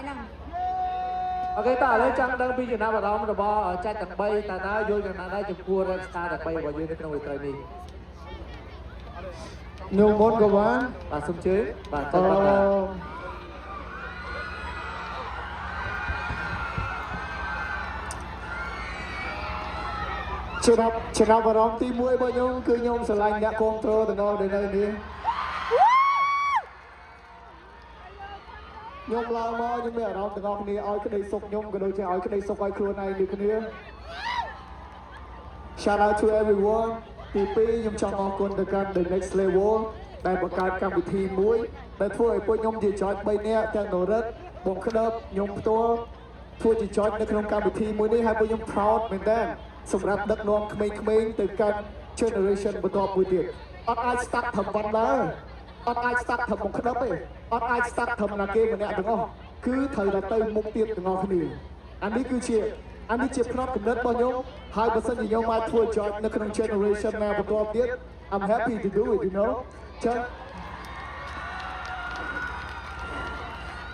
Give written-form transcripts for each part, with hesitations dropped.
năng. Ok, ta lấy chăng đang bị chuyện nào đó mà bỏ chạy tầng bay ta đã vô cho nó đã chụp cua ra xa tầng bay vào dưới cái nồi trời đi. Nhung môn của bạn. Bà xung chế, bà chân bắt ra. Chuyện nào vào đó tí mũi bao nhiêu cứ nhung sờ lạnh đã control từ nó đến đây đi. Nhung lao mơ nhưng mà ở đó từ ngọc này oi cái đầy sục nhung cái đôi chân oi cái đầy sục oi khuôn này đi cái này. Shout out to everyone. PP ខ្ញុំចង់អរគុណទៅកាន់ The Next Level ដែលបង្កើតកម្មវិធីមួយដែលធ្វើឲ្យពួកខ្ញុំជាចុច3នាក់ទាំងនរិទ្ធបងក្តឹបខ្ញុំផ្ទាល់ធ្វើជាចុចនៅក្នុងកម្មវិធីមួយនេះហើយពួកខ្ញុំ proud មែនតើសម្រាប់ដឹកនាំក្មេងៗទៅកាន់ generation បន្តមួយទៀតអត់អាច start ធ្វើប៉ុណ្ណាអត់អាច start ធ្វើបងក្តឹបទេអត់អាច start ធ្វើណាគេម្នាក់ទាំងអស់គឺត្រូវតែទៅមុខទៀតទាំងអស់គ្នាអានេះជាផ្នត់គំនិតរបស់ខ្ញុំហើយបើសិនជាខ្ញុំអាចធ្វើចុចនៅក្នុង generation ណាបន្តទៀត I'm happy to do it you know ចឹង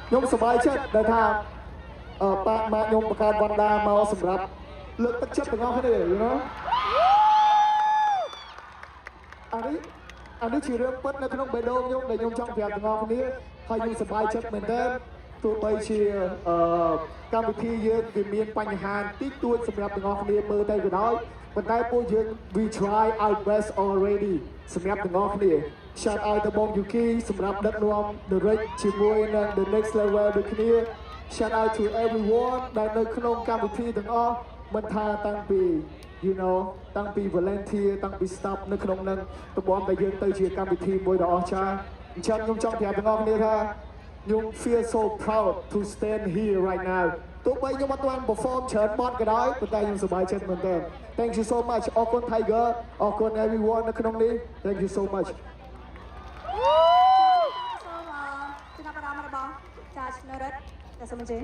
ខ្ញុំសប្បាយចិត្តដែលថាប៉ាម៉ាក់ខ្ញុំបង្កើតវណ្ណដាមកសម្រាប់លើកទឹកចិត្តទាំងអស់គ្នា you know អានេះជារឿងពិតនៅក្នុងបេះដូងខ្ញុំដែលខ្ញុំចង់ប្រាប់ទាំងអស់គ្នាហើយខ្ញុំសប្បាយចិត្តមែនទែនទោះបីជាកម្មវិធីយើងវាមានបញ្ហាតិចតួចសម្រាប់ទាំងអស់គ្នាមើលទៅក៏ដោយប៉ុន្តែពួកយើង we try our best already សម្រាប់ទាំងអស់គ្នា shout out ទៅបង Yuki សម្រាប់ដឹកនាំ The Rich ជាមួយនឹង The Next Level ដូចគ្នា shout out to everyone ដែលនៅក្នុងកម្មវិធីទាំងអស់មិនថាតាំងពី you know តាំងពី volunteer តាំងពី staff នៅក្នុងនឹងតំបន់ដែលយើងទៅជាកម្មវិធីមួយដ៏អស្ចារ្យអញ្ចឹងខ្ញុំចង់ប្រាប់ទាំងអស់គ្នាថាខ្ញុំ feel so proud to stand here right now ទោះបីខ្ញុំអត់ទាន់ perform ច្រើនបទក៏ដោយប៉ុន្តែខ្ញុំសប្បាយចិត្តមែនទែន Thank you so much អរគុណ Tiger អរគុណ everyone នៅក្នុងនេះ Thank you so much ចំណាប់អារម្មណ៍របស់ចាស់នរិទ្ធតែសូមអញ្ជើញ